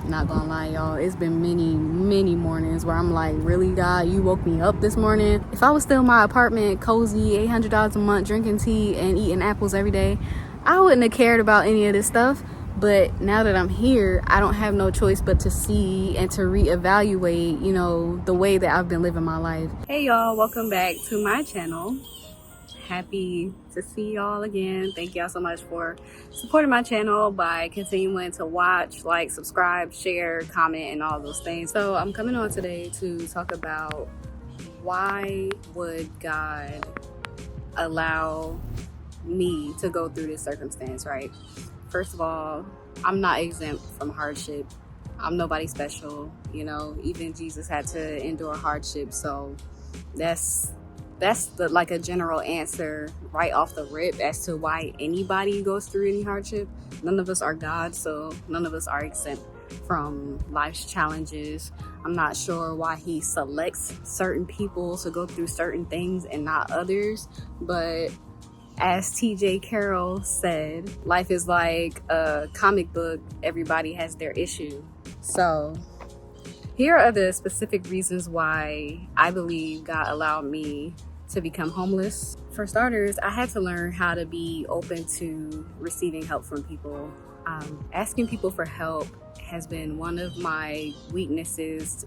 Not gonna lie, y'all, it's been many mornings where I'm like, really, God, you woke me up this morning? If I was still in my apartment, cozy, $800 a month, drinking tea and eating apples every day, I wouldn't have cared about any of this stuff. But now that I'm here, I don't have no choice but to see and to reevaluate, the way that I've been living my life. Hey y'all, welcome back to my channel. Happy to see y'all again. Thank y'all so much for supporting my channel by continuing to watch, like, subscribe, share, comment, and all those things. So I'm coming on today to talk about why would God allow me to go through this circumstance, right? First of all, I'm not exempt from hardship. I'm nobody special, even Jesus had to endure hardship. So that's like a general answer right off the rip as to why anybody goes through any hardship. None of us are God, so none of us are exempt from life's challenges. I'm not sure why he selects certain people to go through certain things and not others, but as TJ Carroll said, life is like a comic book. Everybody has their issue. So here are the specific reasons why I believe God allowed me to become homeless. For starters, I had to learn how to be open to receiving help from people. Asking people for help has been one of my weaknesses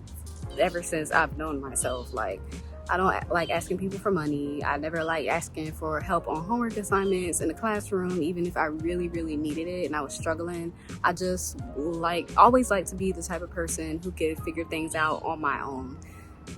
ever since I've known myself. Like, I don't like asking people for money. I never like asking for help on homework assignments in the classroom, even if I really needed it and I was struggling. I just always like to be the type of person who could figure things out on my own.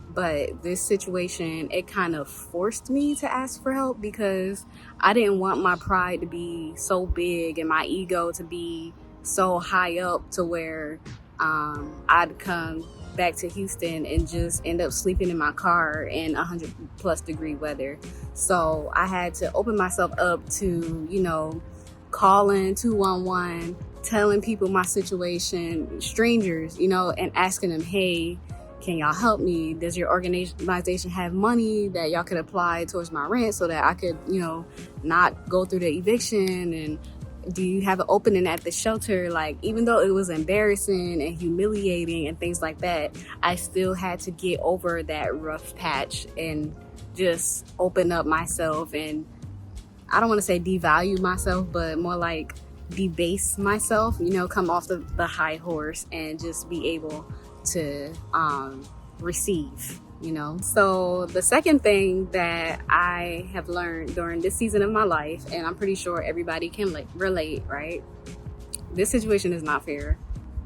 But this situation, it kind of forced me to ask for help because I didn't want my pride to be so big and my ego to be so high up to where I'd come back to Houston and just end up sleeping in my car in 100+ degree weather. So I had to open myself up to, calling 211, telling people my situation, strangers, and asking them, hey, can y'all help me? Does your organization have money that y'all could apply towards my rent so that I could, not go through the eviction? And do you have an opening at the shelter? Like, even though it was embarrassing and humiliating and things like that, I still had to get over that rough patch and just open up myself. And I don't want to say devalue myself, but more like debase myself, come off the high horse and just be able to receive. So the second thing that I have learned during this season of my life, and I'm pretty sure everybody can relate, right? This situation is not fair.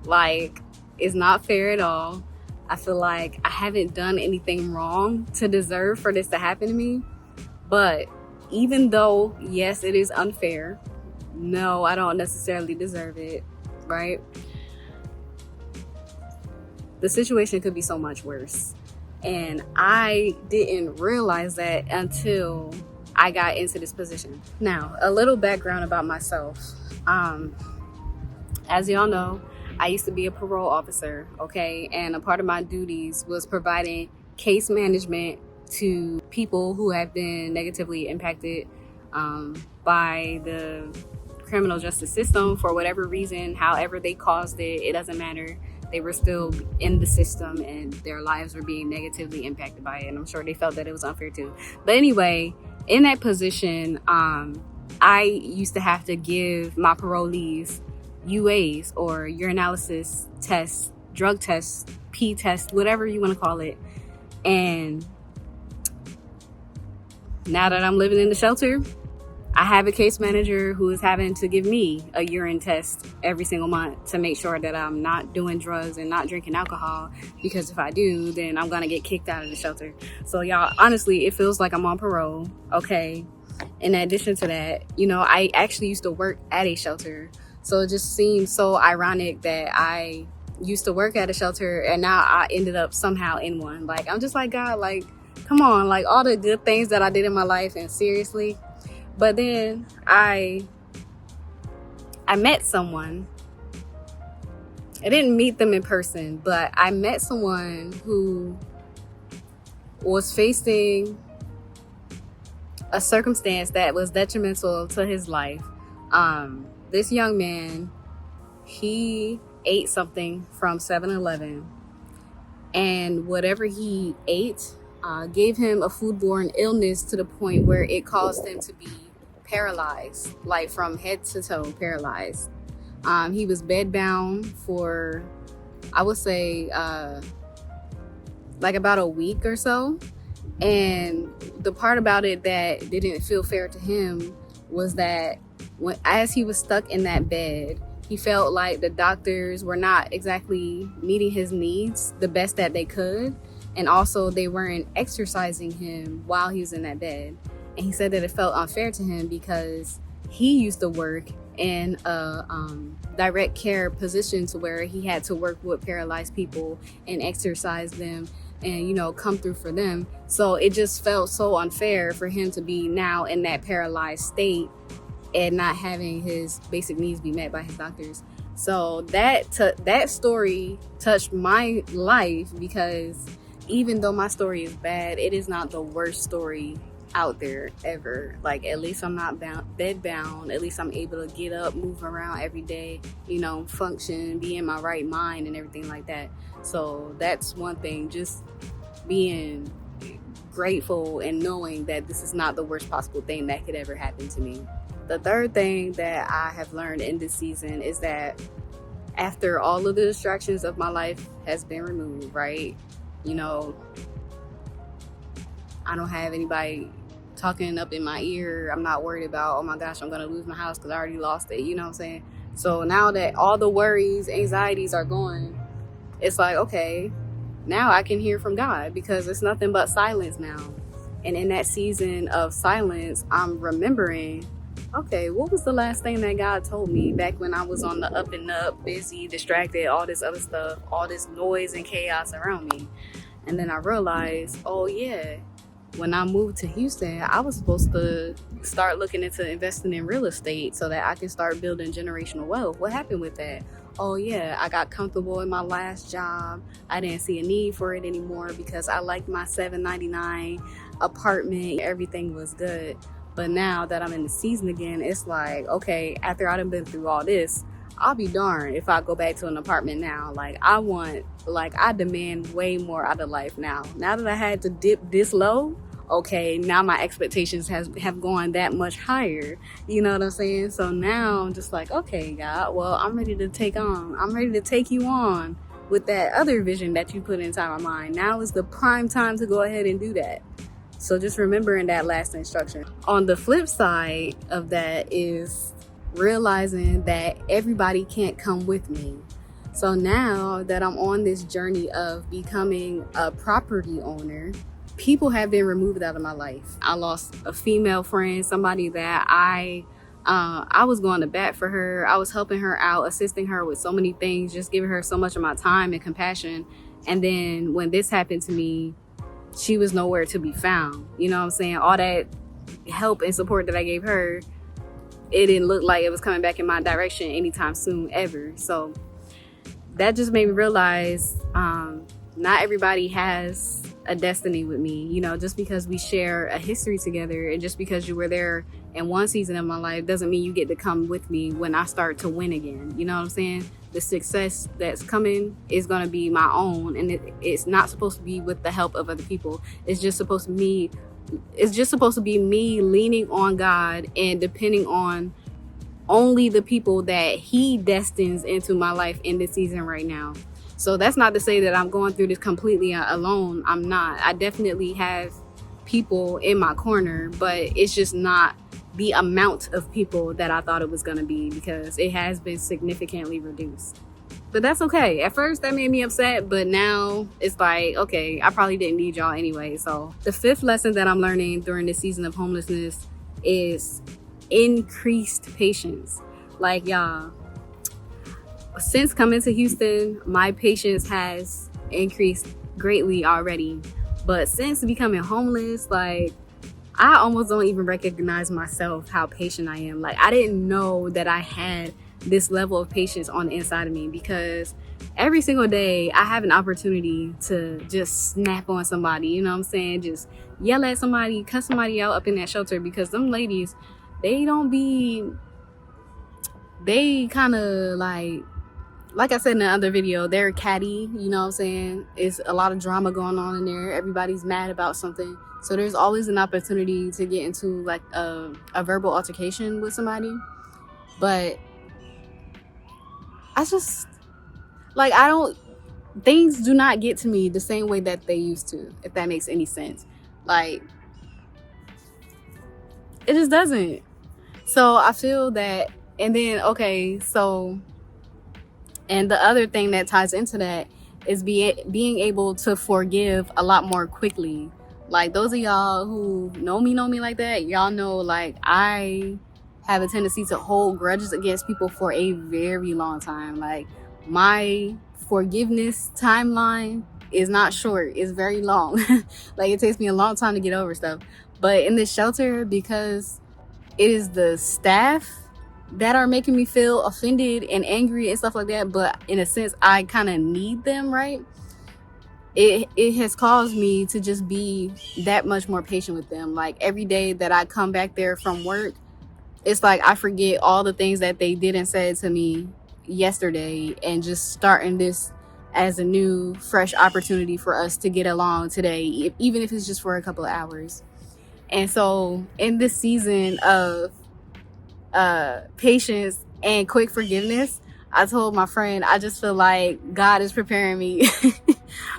Like, it's not fair at all. I feel like I haven't done anything wrong to deserve for this to happen to me. But even though, yes, it is unfair, no, I don't necessarily deserve it, right? The situation could be so much worse. And I didn't realize that until I got into this position. Now, a little background about myself. As y'all know, I used to be a parole officer, okay? And a part of my duties was providing case management to people who have been negatively impacted by the criminal justice system for whatever reason, however they caused it, it doesn't matter. They were still in the system and their lives were being negatively impacted by it. And I'm sure they felt that it was unfair too. But anyway, in that position, I used to have to give my parolees UAs, or urinalysis tests, drug tests, pee tests, whatever you want to call it. And now that I'm living in the shelter, I have a case manager who is having to give me a urine test every single month to make sure that I'm not doing drugs and not drinking alcohol, because if I do, then I'm gonna get kicked out of the shelter. So y'all, honestly, it feels like I'm on parole, okay? In addition to that, I actually used to work at a shelter. So it just seems so ironic that I used to work at a shelter and now I ended up somehow in one. Like, I'm just like, God, like, come on, like all the good things that I did in my life, and seriously. But then I met someone. I didn't meet them in person, but I met someone who was facing a circumstance that was detrimental to his life. This young man, he ate something from 7-Eleven, and whatever he ate gave him a foodborne illness to the point where it caused him to be paralyzed, like from head to toe paralyzed. He was bedbound for, I would say, like about a week or so. And the part about it that didn't feel fair to him was that as he was stuck in that bed, he felt like the doctors were not exactly meeting his needs the best that they could. And also they weren't exercising him while he was in that bed. And he said that it felt unfair to him because he used to work in a direct care position to where he had to work with paralyzed people and exercise them and, you know, come through for them. So it just felt so unfair for him to be now in that paralyzed state and not having his basic needs be met by his doctors. So that story touched my life, because even though my story is bad, it is not the worst story out there ever. Like, at least I'm not bed bound. At least I'm able to get up, move around every day, you know, function, be in my right mind and everything like that. So that's one thing, just being grateful and knowing that this is not the worst possible thing that could ever happen to me. The third thing that I have learned in this season is that after all of the distractions of my life has been removed, right? You know, I don't have anybody talking up in my ear. I'm not worried about, oh my gosh, I'm gonna lose my house because I already lost it. You know what I'm saying? So now that all the worries, anxieties are gone, it's like, okay, now I can hear from God, because it's nothing but silence now. And in that season of silence, I'm remembering, okay, what was the last thing that God told me back when I was on the up and up, busy, distracted, all this other stuff, all this noise and chaos around me? And then I realized, oh yeah, when I moved to Houston, I was supposed to start looking into investing in real estate so that I can start building generational wealth. What happened with that? Oh yeah, I got comfortable in my last job. I didn't see a need for it anymore because I liked my $7.99 apartment. Everything was good. But now that I'm in the season again, it's like, okay, after I've been through all this, I'll be darned if I go back to an apartment now. Like, I demand way more out of life now. Now that I had to dip this low, okay, now my expectations have gone that much higher. You know what I'm saying? So now I'm just like, okay, God, well, I'm ready to take you on with that other vision that you put inside my mind. Now is the prime time to go ahead and do that. So just remembering that last instruction. On the flip side of that is realizing that everybody can't come with me. So now that I'm on this journey of becoming a property owner, people have been removed out of my life. I lost a female friend, somebody that I was going to bat for her. I was helping her out, assisting her with so many things, just giving her so much of my time and compassion. And then when this happened to me, she was nowhere to be found. You know what I'm saying? All that help and support that I gave her, it didn't look like it was coming back in my direction anytime soon, ever. So that just made me realize not everybody has a destiny with me. You know, just because we share a history together and just because you were there in one season of my life doesn't mean you get to come with me when I start to win again. You know what I'm saying? The success that's coming is going to be my own, and it's not supposed to be with the help of other people. It's just supposed to be me leaning on God and depending on only the people that He destines into my life in this season right now. So that's not to say that I'm going through this completely alone. I'm not. I definitely have people in my corner, but it's just not the amount of people that I thought it was going to be, because it has been significantly reduced. But that's okay. At first that made me upset, but now it's like, okay, I probably didn't need y'all anyway. So the fifth lesson that I'm learning during this season of homelessness is increased patience. Like, y'all, since coming to Houston, my patience has increased greatly already. But since becoming homeless, like, I almost don't even recognize myself how patient I am. Like, I didn't know that I had this level of patience on the inside of me, because every single day I have an opportunity to just snap on somebody, you know what I'm saying? Just yell at somebody, cuss somebody out up in that shelter, because them ladies, they kind of like like I said in the other video, they're catty, you know what I'm saying? It's a lot of drama going on in there. Everybody's mad about something. So there's always an opportunity to get into like a verbal altercation with somebody. But I just, like, things do not get to me the same way that they used to, if that makes any sense. Like, it just doesn't. So I feel that, and then, okay, so, and the other thing that ties into that is being able to forgive a lot more quickly. Like, those of y'all who know me like that, y'all know, like, I have a tendency to hold grudges against people for a very long time. Like, my forgiveness timeline is not short, it's very long. Like, it takes me a long time to get over stuff. But in this shelter, because it is the staff that are making me feel offended and angry and stuff like that, but in a sense I kind of need them, right? It has caused me to just be that much more patient with them. Like, every day that I come back there from work, it's like I forget all the things that they did and said to me yesterday, and just starting this as a new fresh opportunity for us to get along today, even if it's just for a couple of hours. And so in this season of patience and quick forgiveness, I told my friend, I just feel like God is preparing me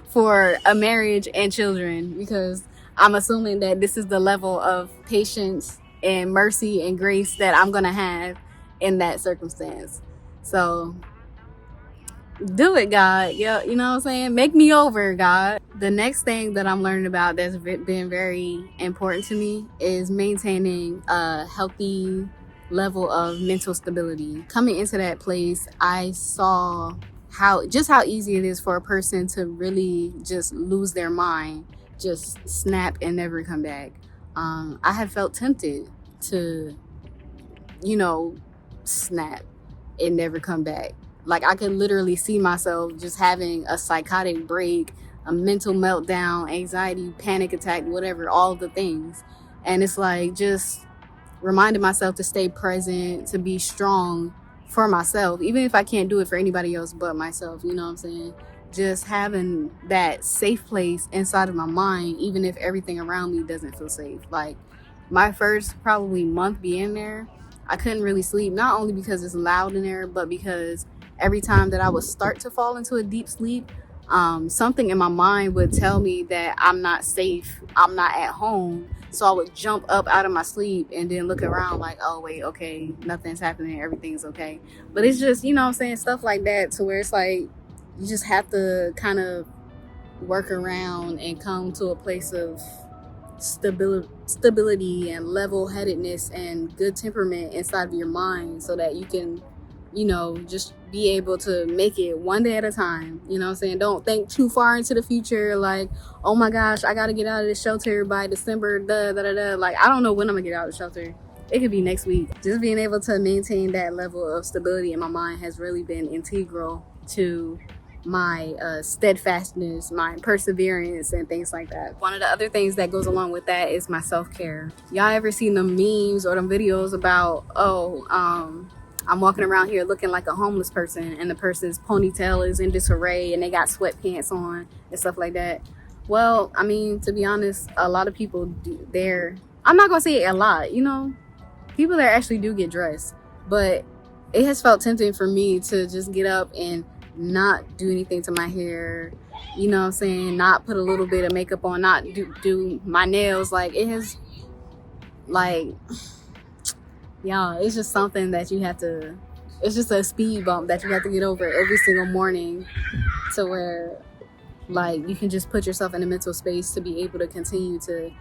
for a marriage and children, because I'm assuming that this is the level of patience and mercy and grace that I'm gonna have in that circumstance. So do it, God. Yeah, you know what I'm saying? Make me over, God. The next thing that I'm learning about that's been very important to me is maintaining a healthy level of mental stability. Coming into that place, I saw how easy it is for a person to really just lose their mind, just snap and never come back. I had felt tempted to, snap and never come back. Like, I could literally see myself just having a psychotic break, a mental meltdown, anxiety, panic attack, whatever, all of the things. And it's like, just reminding myself to stay present, to be strong for myself, even if I can't do it for anybody else but myself, you know what I'm saying? Just having that safe place inside of my mind, even if everything around me doesn't feel safe. Like, my first probably month being there, I couldn't really sleep, not only because it's loud in there, but because every time that I would start to fall into a deep sleep, something in my mind would tell me that I'm not safe, I'm not at home. So I would jump up out of my sleep and then look around like, oh wait, okay, nothing's happening, everything's okay. But it's just, you know what I'm saying, stuff like that, to where it's like, you just have to kind of work around and come to a place of stability and level-headedness and good temperament inside of your mind, so that you can, just be able to make it one day at a time. You know what I'm saying? Don't think too far into the future, like, oh my gosh, I gotta get out of this shelter by December, Like, I don't know when I'm gonna get out of the shelter. It could be next week. Just being able to maintain that level of stability in my mind has really been integral to my steadfastness, my perseverance, and things like that. One of the other things that goes along with that is my self-care. Y'all ever seen them memes or them videos about, I'm walking around here looking like a homeless person, and the person's ponytail is in disarray and they got sweatpants on and stuff like that? Well, I mean, to be honest, a lot of people I'm not gonna say a lot, people there actually do get dressed, but it has felt tempting for me to just get up and not do anything to my hair, you know what I'm saying, not put a little bit of makeup on, not do my nails. Like, it has, like, yeah, it's just something that it's just a speed bump that you have to get over every single morning, to where, like, you can just put yourself in a mental space to be able to continue to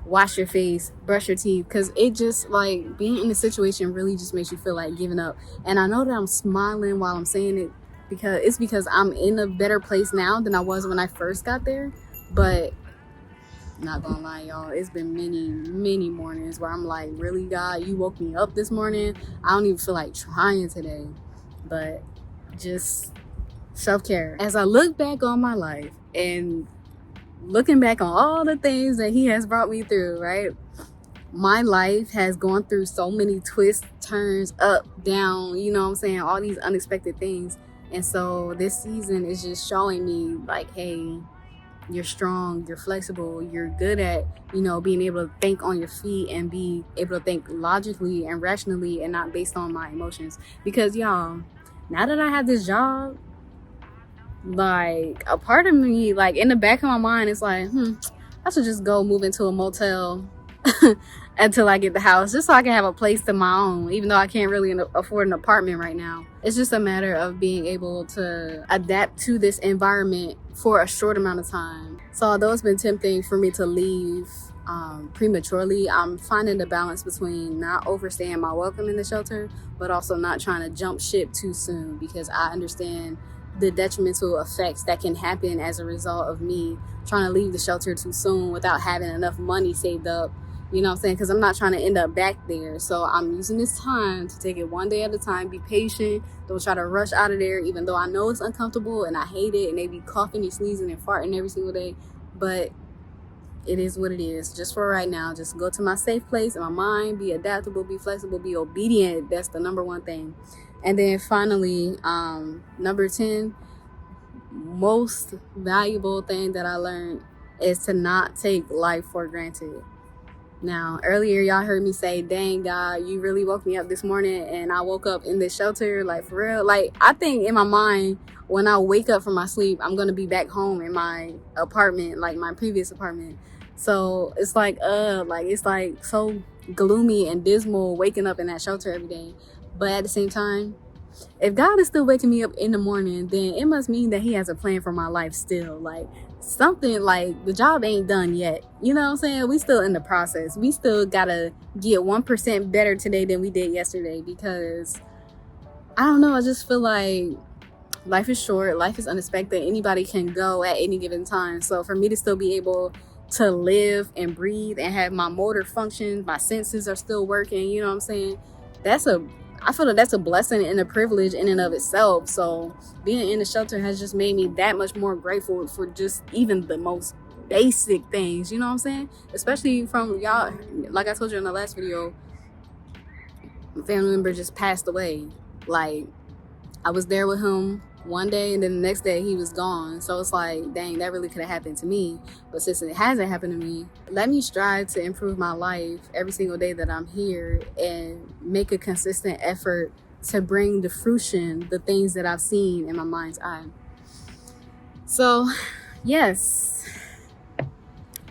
wash your face, brush your teeth, because it just, like, being in the situation really just makes you feel like giving up. And I know that I'm smiling while I'm saying it, because I'm in a better place now than I was when I first got there. But not gonna lie, y'all, it's been many mornings where I'm like, really, God, you woke me up this morning? I don't even feel like trying today. But just self-care. As I look back on my life and looking back on all the things that he has brought me through, right? My life has gone through so many twists, turns, up, down, you know what I'm saying? All these unexpected things. And so this season is just showing me like, hey, you're strong, you're flexible, you're good at, being able to think on your feet and be able to think logically and rationally and not based on my emotions. Because y'all, now that I have this job, like a part of me, like in the back of my mind, is like, I should just go move into a motel until I get the house, just so I can have a place to my own, even though I can't really afford an apartment right now. It's just a matter of being able to adapt to this environment for a short amount of time. So although it's been tempting for me to leave prematurely, I'm finding the balance between not overstaying my welcome in the shelter, but also not trying to jump ship too soon, because I understand the detrimental effects that can happen as a result of me trying to leave the shelter too soon without having enough money saved up. You know what I'm saying? Because I'm not trying to end up back there. So I'm using this time to take it one day at a time, be patient, don't try to rush out of there, even though I know it's uncomfortable and I hate it, and they be coughing and sneezing and farting every single day. But it is what it is. Just for right now, just go to my safe place in my mind, be adaptable, be flexible, be obedient. That's the number one thing. And then finally, number 10, most valuable thing that I learned is to not take life for granted. Now, earlier y'all heard me say, dang God, you really woke me up this morning and I woke up in this shelter, like for real. Like, I think in my mind, when I wake up from my sleep, I'm gonna be back home in my apartment, like my previous apartment. So it's like it's like so gloomy and dismal waking up in that shelter every day. But at the same time, if God is still waking me up in the morning, then it must mean that he has a plan for my life still. Like, something, like the job ain't done yet. You know what I'm saying? We still in the process. We still gotta get 1% better today than we did yesterday, because I don't know, I just feel like life is short, life is unexpected, anybody can go at any given time. So for me to still be able to live and breathe and have my motor functions, my senses are still working, you know what I'm saying? I feel like that's a blessing and a privilege in and of itself. So being in the shelter has just made me that much more grateful for just even the most basic things, you know what I'm saying? Especially from y'all, like I told you in the last video, my family member just passed away. Like, I was there with him one day and then the next day he was gone. So it's like, dang, that really could have happened to me. But since it hasn't happened to me, let me strive to improve my life every single day that I'm here and make a consistent effort to bring to fruition the things that I've seen in my mind's eye. So, yes,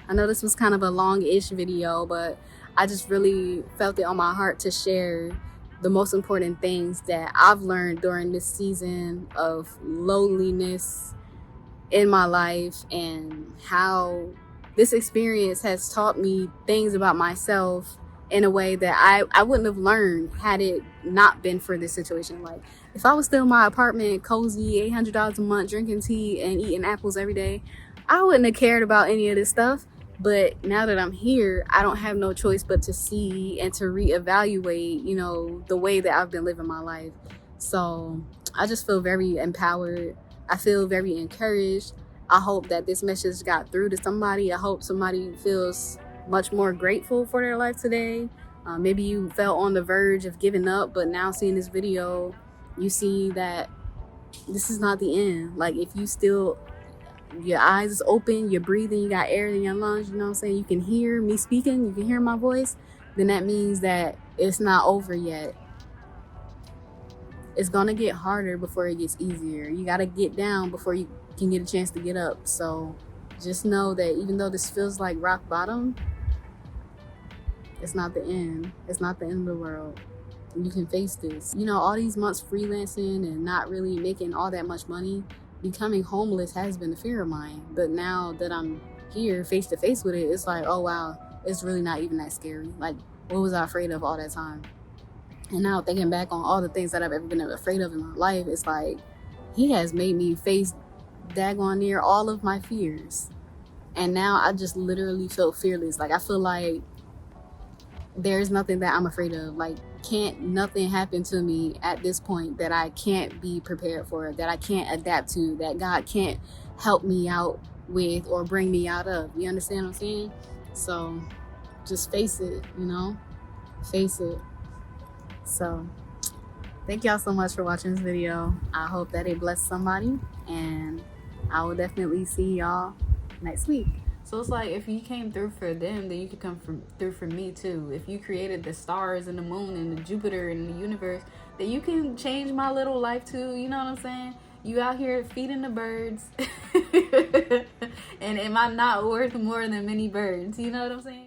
I know this was kind of a long-ish video, but I just really felt it on my heart to share the most important things that I've learned during this season of lowliness in my life, and how this experience has taught me things about myself in a way that I wouldn't have learned had it not been for this situation. Like, if I was still in my apartment, cozy, $800 a month, drinking tea and eating apples every day, I wouldn't have cared about any of this stuff. But now that I'm here, I don't have no choice but to see and to reevaluate, the way that I've been living my life. So I just feel very empowered. I feel very encouraged. I hope that this message got through to somebody. I hope somebody feels much more grateful for their life today. Maybe you felt on the verge of giving up, but now seeing this video, you see that this is not the end. Like, if you still, your eyes is open, you're breathing, you got air in your lungs, you know what I'm saying, you can hear me speaking, you can hear my voice, then that means that it's not over yet. It's gonna get harder before it gets easier. You gotta get down before you can get a chance to get up. So just know that even though this feels like rock bottom, it's not the end. It's not the end of the world. You can face this. All these months freelancing and not really making all that much money, becoming homeless has been a fear of mine. But now that I'm here face to face with it, it's like, oh wow, it's really not even that scary. Like, what was I afraid of all that time? And now thinking back on all the things that I've ever been afraid of in my life, it's like, he has made me face daggone near all of my fears. And now I just literally feel fearless. Like, I feel like there's nothing that I'm afraid of. Like, can't nothing happen to me at this point that I can't be prepared for, that I can't adapt to, that God can't help me out with or bring me out of. You understand what I'm saying? So just face it, face it. So Thank y'all so much for watching this video. I hope that it blessed somebody, and I will definitely see y'all next week. So it's like, if you came through for them, then you could come through for me too. If you created the stars and the moon and the Jupiter and the universe, then you can change my little life too. You know what I'm saying? You out here feeding the birds. And am I not worth more than many birds? You know what I'm saying?